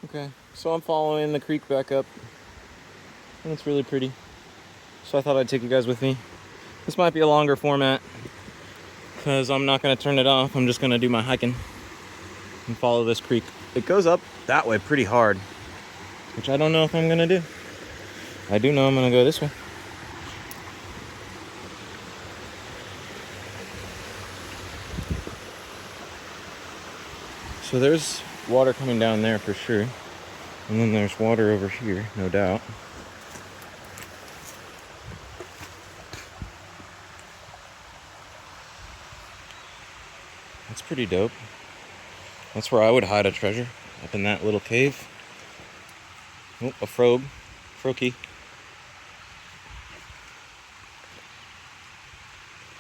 Okay, so I'm following the creek back up, and it's really pretty. So I thought I'd take you guys with me. This might be a longer format, because I'm not going to turn it off. I'm just going to do my hiking and follow this creek. It goes up that way pretty hard, which I don't know if I'm going to do. I do know I'm going to go this way. So there's water coming down there for sure. And then there's water over here, no doubt. That's pretty dope. That's where I would hide a treasure, up in that little cave. Oh, a Froakie.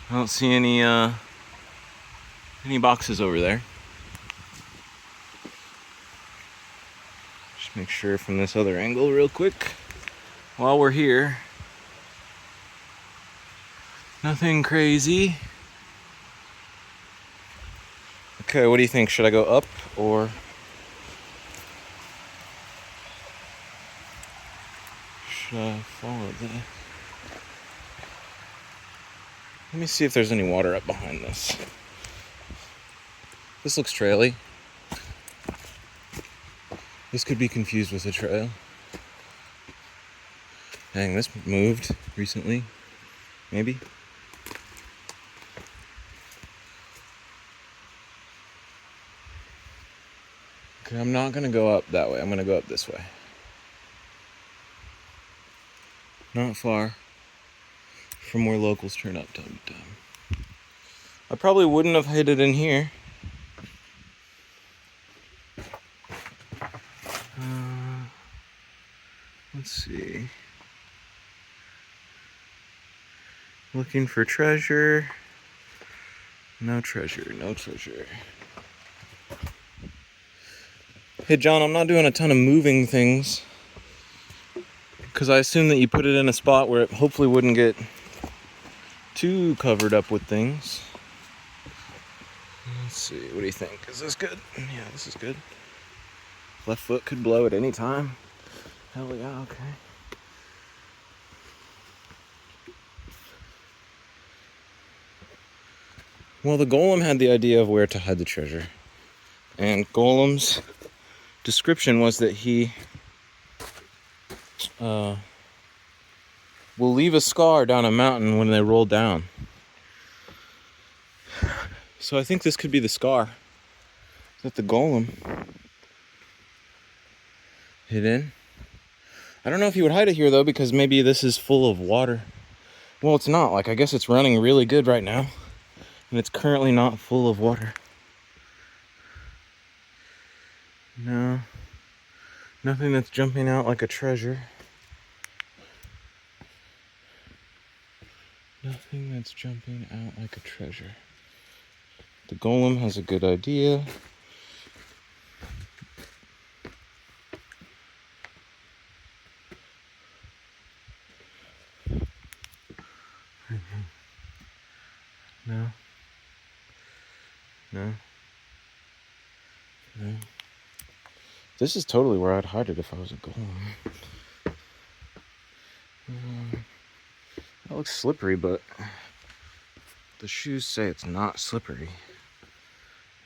I don't see any boxes over there. Just make sure from this other angle real quick. While we're here, nothing crazy. Okay, what do you think? Should I go up or should I follow that? Let me see if there's any water up behind this. This looks traily. This could be confused with a trail. Dang, this moved recently. Maybe. Okay, I'm not gonna go up that way. I'm gonna go up this way. Not far from where locals turn up time to time. I probably wouldn't have hid it in here. Let's see. Looking for treasure. No treasure, no treasure. Hey John, I'm not doing a ton of moving things because I assume that you put it in a spot where it hopefully wouldn't get too covered up with things. Let's see, what do you think? Is this good? Yeah, this is good. Left foot could blow at any time. Hell yeah, okay. Well, the golem had the idea of where to hide the treasure. And Golem's description was that he will leave a scar down a mountain when they roll down. So I think this could be the scar that the golem hid in. I don't know if he would hide it here though, because maybe this is full of water. Well, it's not. Like, I guess it's running really good right now, and it's currently not full of water. No, nothing that's jumping out like a treasure. Nothing that's jumping out like a treasure. The golem has a good idea. No. No. No. This is totally where I'd hide it if I was a golem. That looks slippery, but the shoes say it's not slippery.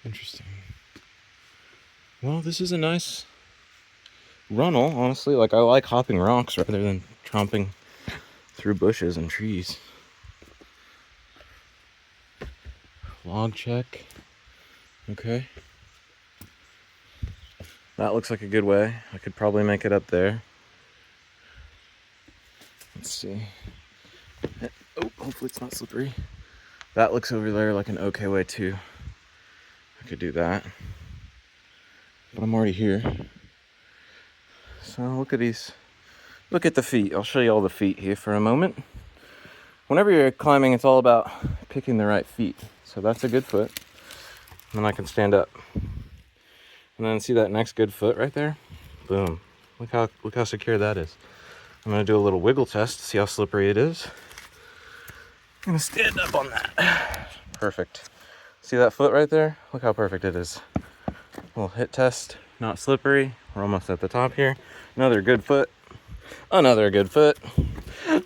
Interesting. Well, this is a nice runnel, honestly. Like, I like hopping rocks rather than tromping through bushes and trees. Log check. Okay. That looks like a good way. I could probably make it up there. Let's see. Oh, hopefully it's not slippery. That looks over there like an okay way too. I could do that. But I'm already here. So look at these. Look at the feet. I'll show you all the feet here for a moment. Whenever you're climbing, it's all about picking the right feet. So that's a good foot. And then I can stand up. And then see that next good foot right there? Boom. Look how secure that is. I'm gonna do a little wiggle test to see how slippery it is. I'm gonna stand up on that. Perfect. See that foot right there? Look how perfect it is. A little hit test. not slippery. We're almost at the top here. Another good foot. Another good foot.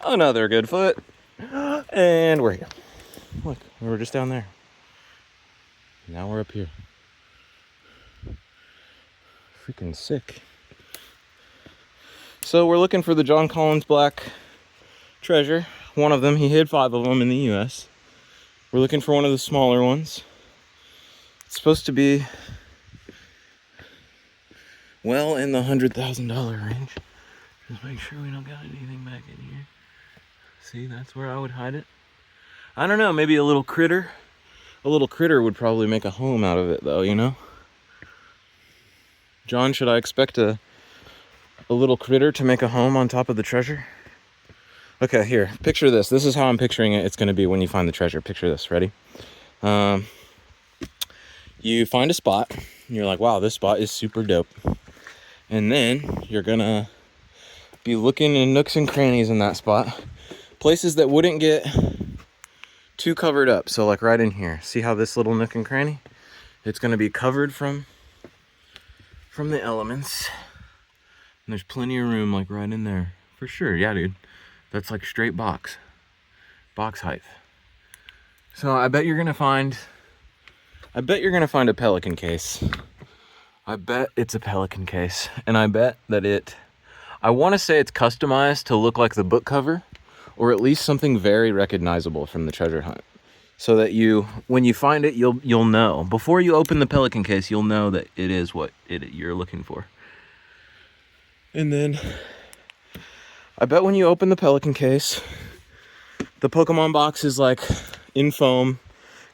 Another good foot. And we're here. Look, we were just down there. Now we're up here. Freaking sick. So we're looking for the John Collins Black treasure. One of them, he hid 5 of them in the US. We're looking for one of the smaller ones. It's supposed to be well in the $100,000 range. Just make sure we don't got anything back in here. See, that's where I would hide it. I don't know, maybe a little critter. A little critter would probably make a home out of it though, you know? John, should I expect a little critter to make a home on top of the treasure? Okay, here, picture this. This is how I'm picturing it's gonna be when you find the treasure. Picture this, ready? You find a spot, and you're like, wow, this spot is super dope. And then you're gonna be looking in nooks and crannies in that spot. Places that wouldn't get too covered up. So like right in here, see how this little nook and cranny? It's gonna be covered from the elements. And there's plenty of room like right in there. For sure, yeah, dude. That's like straight box height. So I bet you're gonna find a pelican case. I bet it's a pelican case. And I bet that I wanna say it's customized to look like the book cover, or at least something very recognizable from the treasure hunt. So that when you find it, you'll know. Before you open the pelican case, you'll know that it is what you're looking for. And then I bet when you open the pelican case, the Pokemon box is like in foam,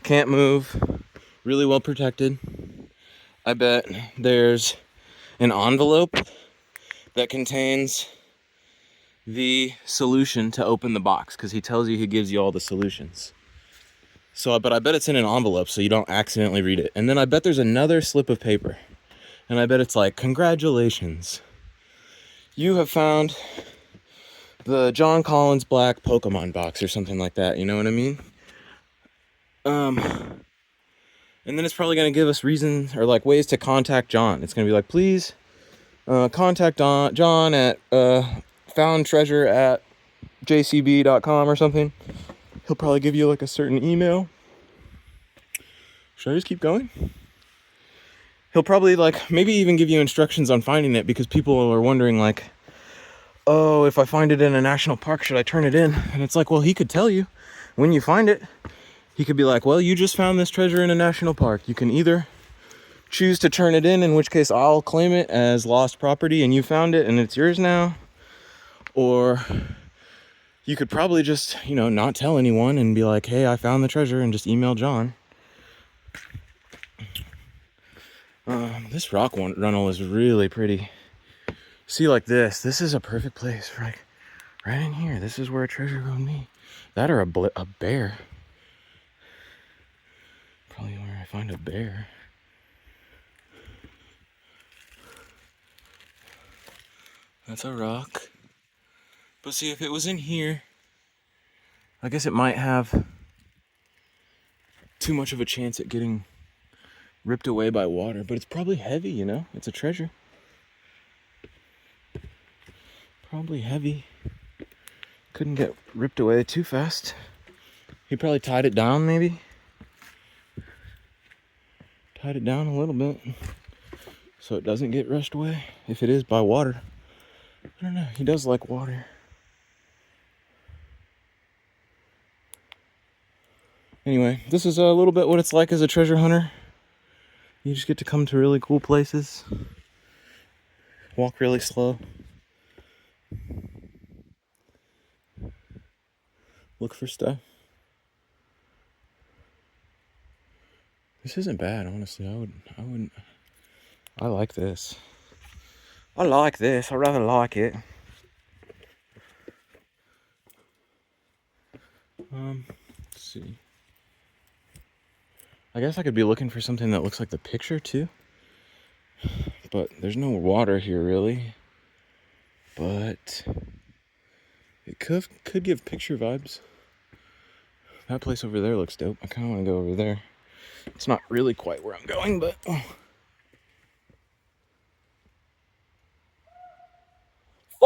can't move, really well protected. I bet there's an envelope that contains the solution to open the box, because he tells you he gives you all the solutions. But I bet it's in an envelope so you don't accidentally read it. And then I bet there's another slip of paper. And I bet it's like, congratulations. You have found the John Collins Black Pokemon box or something like that. You know what I mean? And then it's probably going to give us reasons or like ways to contact John. It's going to be like, please contact John at foundtreasure@jcb.com or something. He'll probably give you like a certain email. Should I just keep going? He'll probably like maybe even give you instructions on finding it, because people are wondering like, oh, if I find it in a national park, should I turn it in? And it's like, well, he could tell you when you find it. He could be like, well, you just found this treasure in a national park. You can either choose to turn it in which case I'll claim it as lost property and you found it and it's yours now. Or you could probably just, not tell anyone and be like, hey, I found the treasure, and just email John. This rock runnel is really pretty. See, like this is a perfect place, right in here. This is where a treasure would be. That or a bear. Probably where I find a bear. That's a rock. But see, if it was in here, I guess it might have too much of a chance at getting ripped away by water. But it's probably heavy, It's a treasure. Probably heavy. Couldn't get ripped away too fast. He probably tied it down, maybe. Tied it down a little bit so it doesn't get rushed away if it is by water. I don't know. He does like water. Anyway, this is a little bit what it's like as a treasure hunter. You just get to come to really cool places. Walk really slow. Look for stuff. This isn't bad, honestly. I like this. I rather like it. Let's see. I guess I could be looking for something that looks like the picture too. But there's no water here really. But it could give picture vibes. That place over there looks dope. I kind of want to go over there. It's not really quite where I'm going, but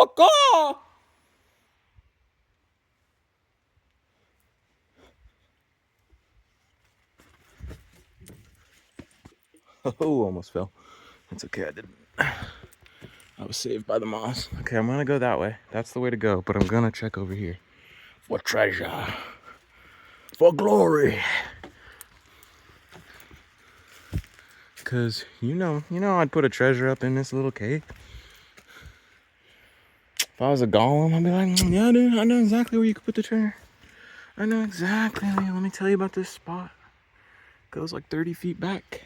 Waka! Oh, almost fell. It's okay, I didn't. I was saved by the moss. Okay, I'm gonna go that way. That's the way to go, but I'm gonna check over here. For treasure. For glory. Cause you know I'd put a treasure up in this little cave. If I was a golem, I'd be like, yeah, dude, I know exactly where you could put the treasure. I know exactly. Let me tell you about this spot. It goes like 30 feet back.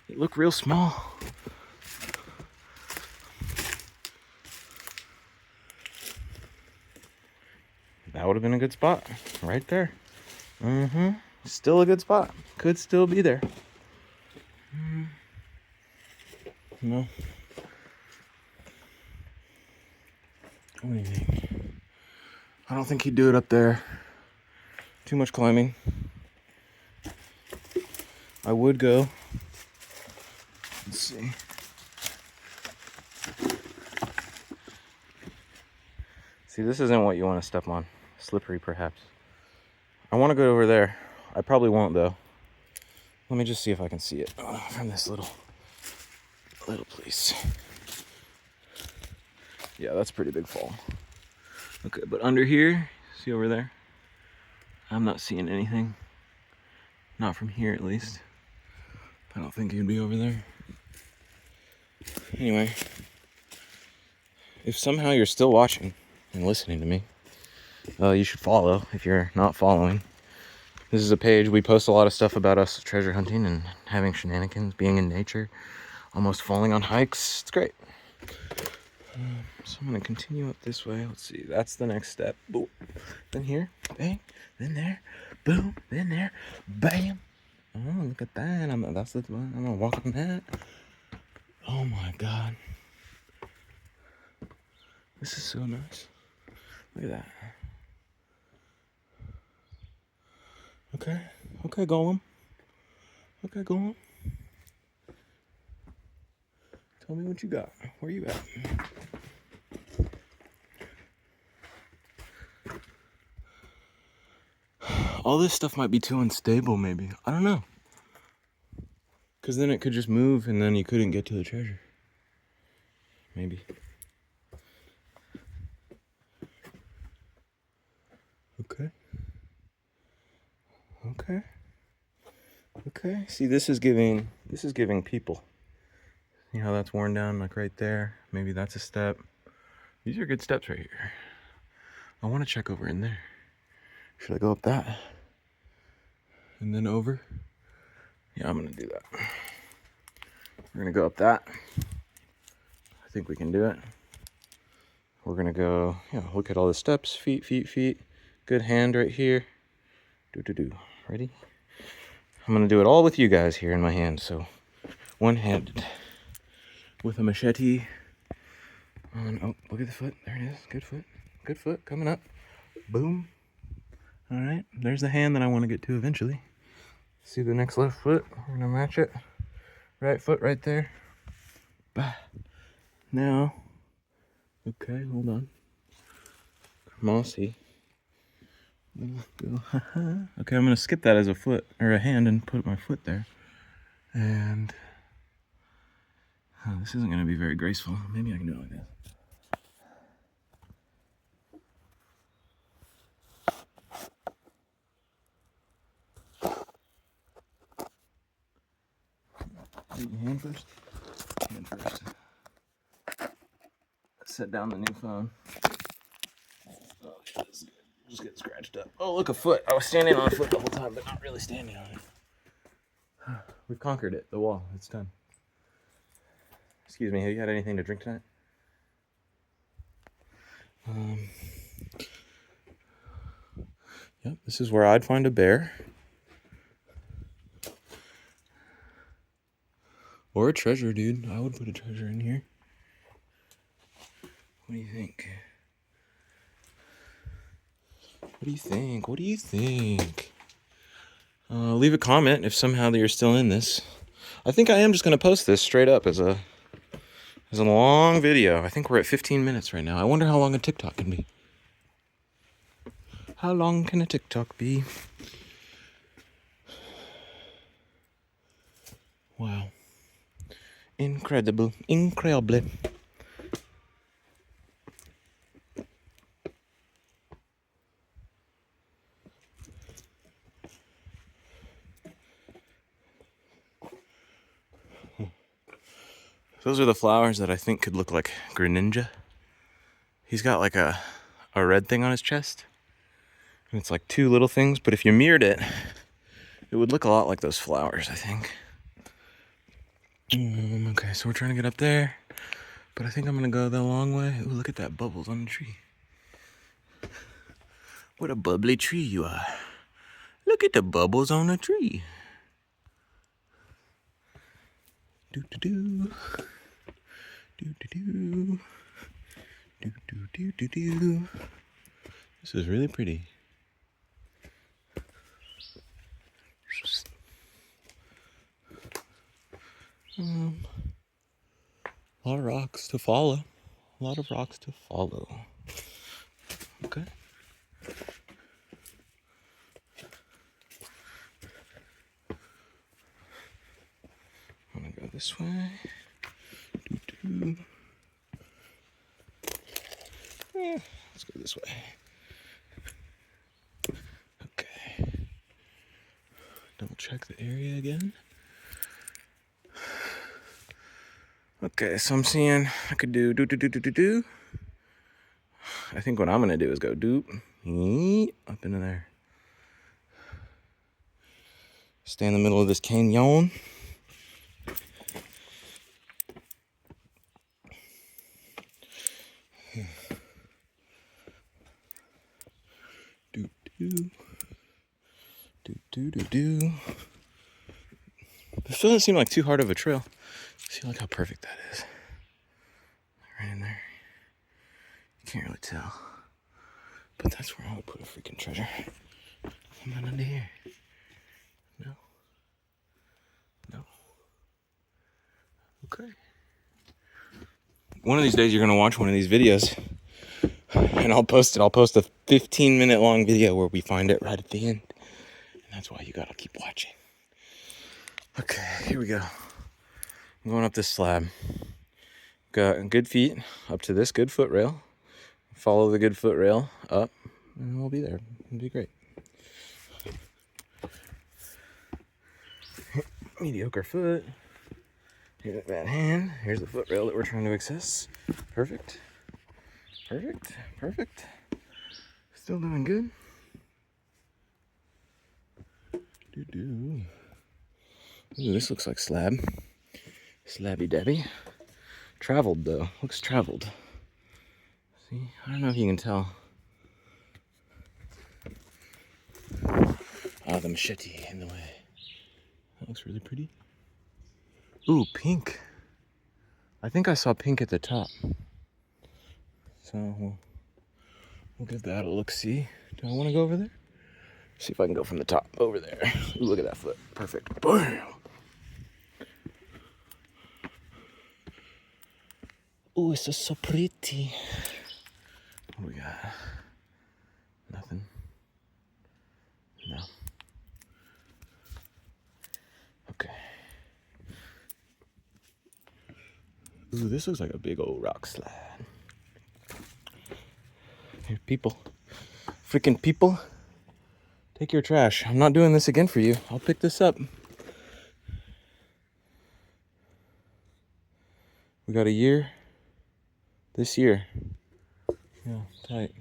It looked real small. That would have been a good spot. Right there. Still a good spot. Could still be there. No. What do you think? I don't think he'd do it up there. Too much climbing. I would go. Let's see. See, this isn't what you want to step on. Slippery, perhaps. I want to go over there. I probably won't, though. Let me just see if I can see it from this little place. Yeah, that's a pretty big fall. Okay, but under here, see over there? I'm not seeing anything. Not from here, at least. I don't think he'd be over there. Anyway, if somehow you're still watching and listening to me, you should follow if you're not following. This is a page, we post a lot of stuff about us treasure hunting and having shenanigans, being in nature, almost falling on hikes. It's great. So I'm going to continue up this way. Let's see, that's the next step. Boom. Then here, bang, then there, boom, then there, bam. Oh, look at that. I'm going to walk on that. Oh my God. This is so nice. Look at that. Okay, Golem. Tell me what you got. Where you at? All this stuff might be too unstable, maybe. I don't know. Because then it could just move and then you couldn't get to the treasure. Maybe. Okay. See, this is giving people. See how that's worn down, like right there? Maybe that's a step. These are good steps right here. I want to check over in there. Should I go up that? And then over? Yeah, I'm going to do that. We're going to go up that. I think we can do it. We're going to go, look at all the steps. Feet. Good hand right here. Do. Ready? I'm going to do it all with you guys here in my hand. So, one-handed. With a machete. Oh, look at the foot. There it is. Good foot. Coming up. Boom. All right. There's the hand that I want to get to eventually. See the next left foot? We're going to match it. Right foot right there. Bah. Now. Okay, hold on. Mossy. Okay, I'm going to skip that as a foot or a hand and put my foot there. And this isn't going to be very graceful. Maybe I can do it like this. Hand first. Set down the new phone. Oh, yeah, this is good. Just get scratched up. Oh, look, a foot. I was standing on a foot the whole time, but not really standing on it. We've conquered it. The wall. It's done. Excuse me. Have you had anything to drink tonight? Yep. This is where I'd find a bear. Or a treasure, dude. I would put a treasure in here. What do you think? Leave a comment if somehow that you're still in this. I think I am just going to post this straight up as a was a long video. I think we're at 15 minutes right now. I wonder how long a TikTok can be. How long can a TikTok be? Wow. Incredible. Incredible. Those are the flowers that I think could look like Greninja. He's got like a red thing on his chest. And it's like two little things, but if you mirrored it, it would look a lot like those flowers, I think. Okay, so we're trying to get up there, but I think I'm gonna go the long way. Ooh, look at that bubbles on the tree. What a bubbly tree you are. Look at the bubbles on the tree. Do-do-do. Do-do-do. Do-do-do-do-do. This is really pretty. A lot of rocks to follow. A lot of rocks to follow. Okay. I'm gonna go this way. Doo-doo. Yeah, let's go this way. Okay. Double check the area again. Okay, so I'm seeing I could do do. I think what I'm gonna do is go doop up into there. Stay in the middle of this canyon. Do. This doesn't seem like too hard of a trail. See, look how perfect that is. Right in there. You can't really tell. But that's where I would put a freaking treasure. Come on under here. No. Okay. One of these days you're gonna watch one of these videos. And I'll post it. I'll post a 15-minute long video where we find it right at the end. And that's why you gotta keep watching. Okay, here we go. I'm going up this slab. Got good feet up to this good foot rail. Follow the good foot rail up, and we'll be there. It'll be great. Mediocre foot. Here's that bad hand. Here's the foot rail that we're trying to access. Perfect. Still doing good. Ooh, this looks like slab. Slabby dabby. Traveled though. Looks traveled. See? I don't know if you can tell. Ah, the machete in the way. That looks really pretty. Ooh, pink. I think I saw pink at the top. So we'll give that a look-see. Do I want to go over there? See if I can go from the top over there. Ooh, look at that foot. Perfect. Bam! Ooh, it's just so pretty. What do we got? Nothing. No. Okay. Ooh, this looks like a big old rock slide. Here, people. Freaking people. Take your trash. I'm not doing this again for you. I'll pick this up. We got a year. This year. Yeah, tight.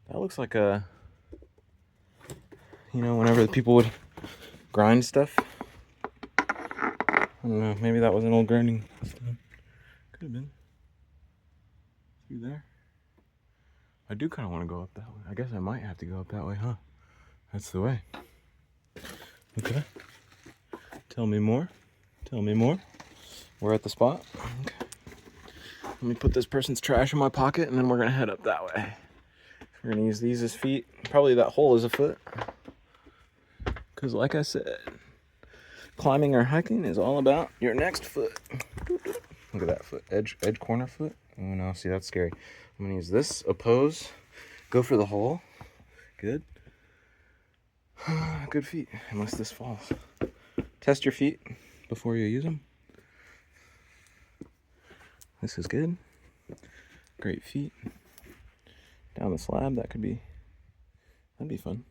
That looks like a, whenever the people would grind stuff. I don't know, maybe that was an old grinding stone. Could have been. Through there. I do kind of want to go up that way. I guess I might have to go up that way, huh? That's the way. Okay. Tell me more. We're at the spot. Okay. Let me put this person's trash in my pocket, and then we're going to head up that way. We're going to use these as feet. Probably that hole is a foot. Because like I said, climbing or hiking is all about your next foot. Look at that foot, edge corner foot. Oh no, see, that's scary. I'm gonna use this, oppose, go for the hole. Good. Good feet, unless this falls. Test your feet before you use them. This is good. Great feet. Down the slab, that'd be fun.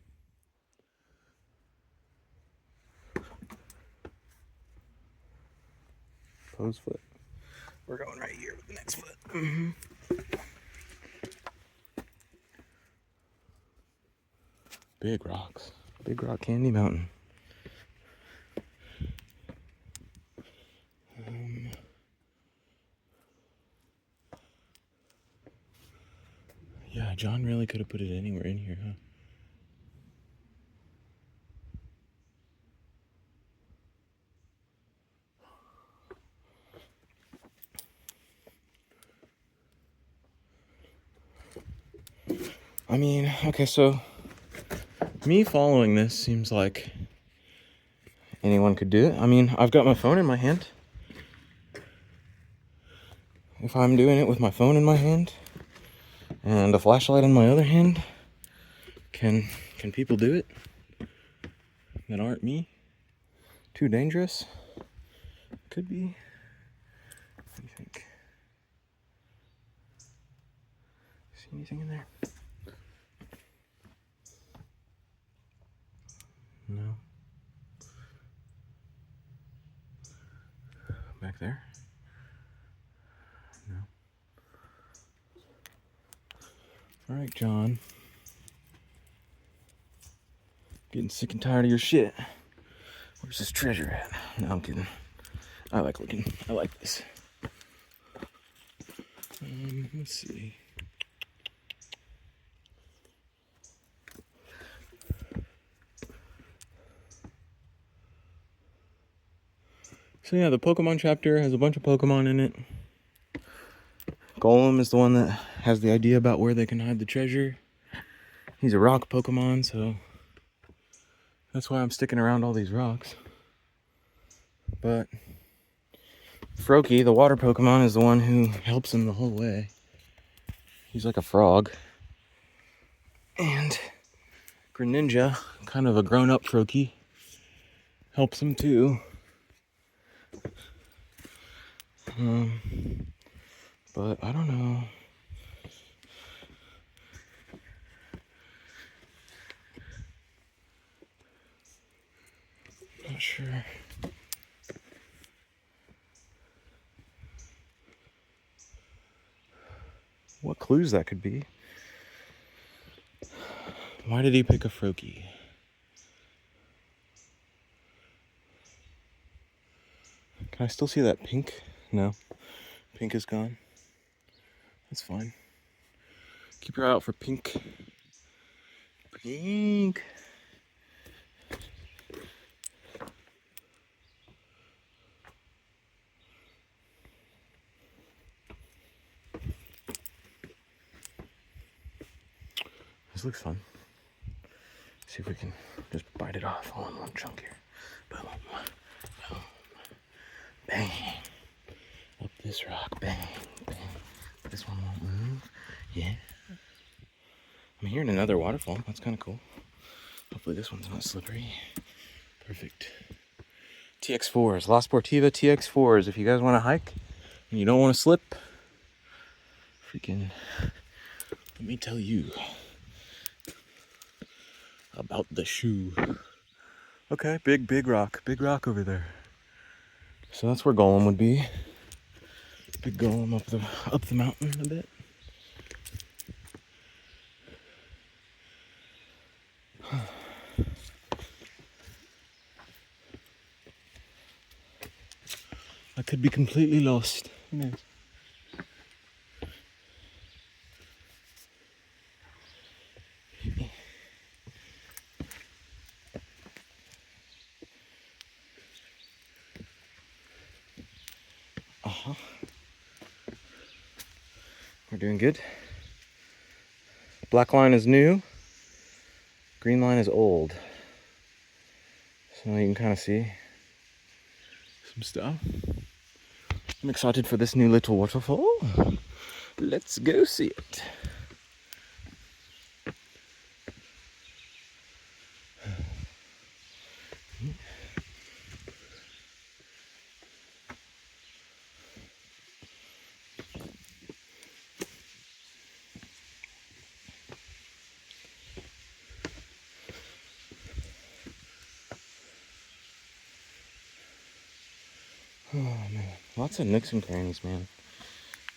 Pose foot. We're going right here with the next foot. Mm-hmm. Big rocks. Big Rock Candy Mountain. Yeah, John really could have put it anywhere in here, huh? I mean, okay, so me following this seems like anyone could do it. I mean, I've got my phone in my hand. If I'm doing it with my phone in my hand and a flashlight in my other hand, can people do it that aren't me? Too dangerous? Could be. What do you think? See anything in there? No. Back there? No. Alright, John. Getting sick and tired of your shit. Where's this treasure at? No, I'm kidding. I like looking. I like this. Let's see. So yeah, the Pokemon chapter has a bunch of Pokemon in it. Golem is the one that has the idea about where they can hide the treasure. He's a rock Pokemon, so that's why I'm sticking around all these rocks. But Froakie, the water Pokemon, is the one who helps him the whole way. He's like a frog. And Greninja, kind of a grown-up Froakie, helps him too. But I don't know. Not sure. What clues that could be? Why did he pick a Froakie? Can I still see that pink? No. Pink is gone. That's fine. Keep your eye out for pink. Pink. This looks fun. See if we can just bite it off all in one chunk here. Boom. Boom. Bang. Up this rock. Bang. Bang. This one won't move. Yeah. I'm hearing another waterfall. That's kind of cool. Hopefully this one's not slippery. Perfect. TX4s. La Sportiva TX4s. If you guys want to hike and you don't want to slip, freaking, let me tell you about the shoe. Okay, big rock. Big rock over there. So that's where Golem would be. Big Golem up the mountain a bit. I could be completely lost. Who knows? We're doing good. Black line is new. Green line is old. So you can kind of see. some stuff. I'm excited for this new little waterfall. Let's go see it. Oh man, lots of nooks and crannies, man.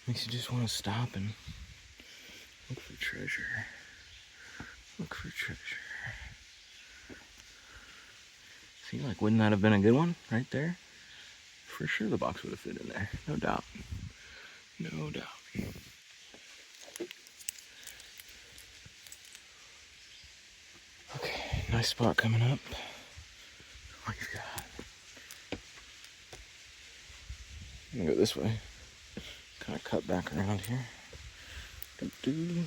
Makes you just want to stop and look for treasure. Look for treasure. See, like, wouldn't that have been a good one right there? For sure the box would have fit in there, no doubt. No doubt. Okay, nice spot coming up. What you got? I'm gonna go this way. Kind of cut back around here. Doo-doo.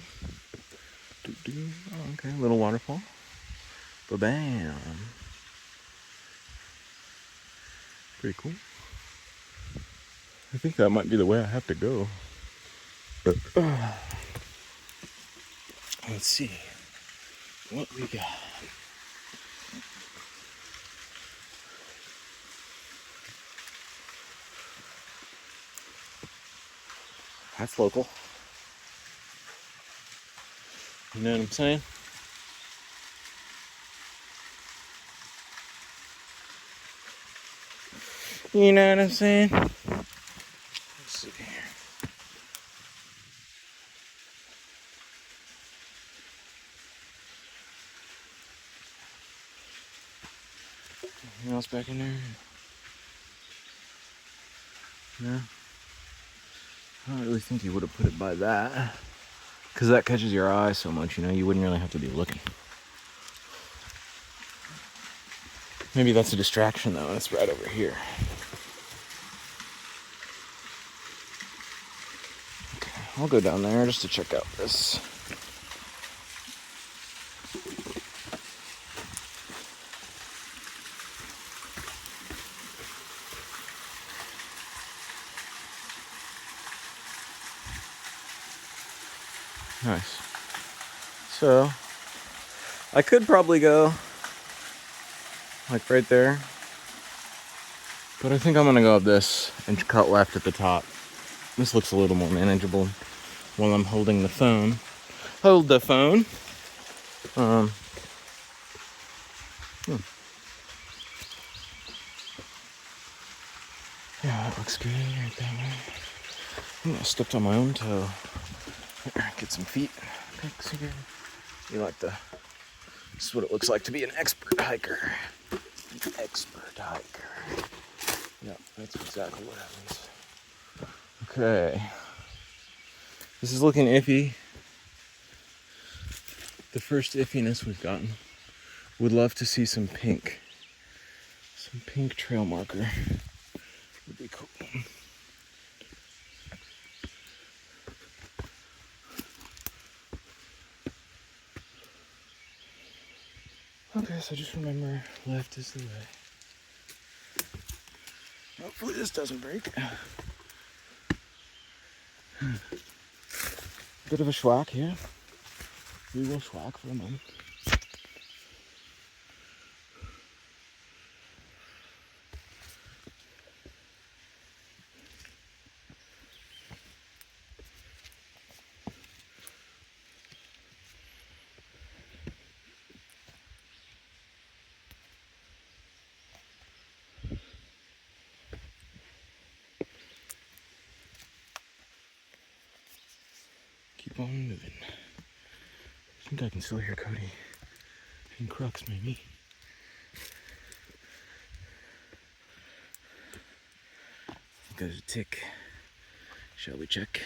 Doo-doo. Oh, okay, little waterfall. Ba-bam. Pretty cool. I think that might be the way I have to go. Let's see what we got. That's local. You know what I'm saying? You know what I'm saying? Let's see here. Anything else back in there? No? I don't really think you would have put it by that. Because that catches your eye so much, you know, you wouldn't really have to be looking. Maybe that's a distraction though, and it's right over here. Okay, I'll go down there just to check out this. Nice. So, I could probably go like right there, but I think I'm gonna go up this and cut left at the top. This looks a little more manageable while I'm holding the phone. Hold the phone. Yeah, that looks good right that way. Ooh, I stepped on my own toe. Get some feet pics here. You like the... This is what it looks like to be an expert hiker. Expert hiker. Yep, that's exactly what happens. Okay. This is looking iffy. The first iffiness we've gotten. Would love to see some pink. Some pink trail marker. Would be cool. Okay, so just remember, left is the way. Hopefully this doesn't break. Bit of a schwack here. We will schwack for a moment. Keep on moving. I think I can still hear Cody and Crux maybe. I think there's a tick. Shall we check?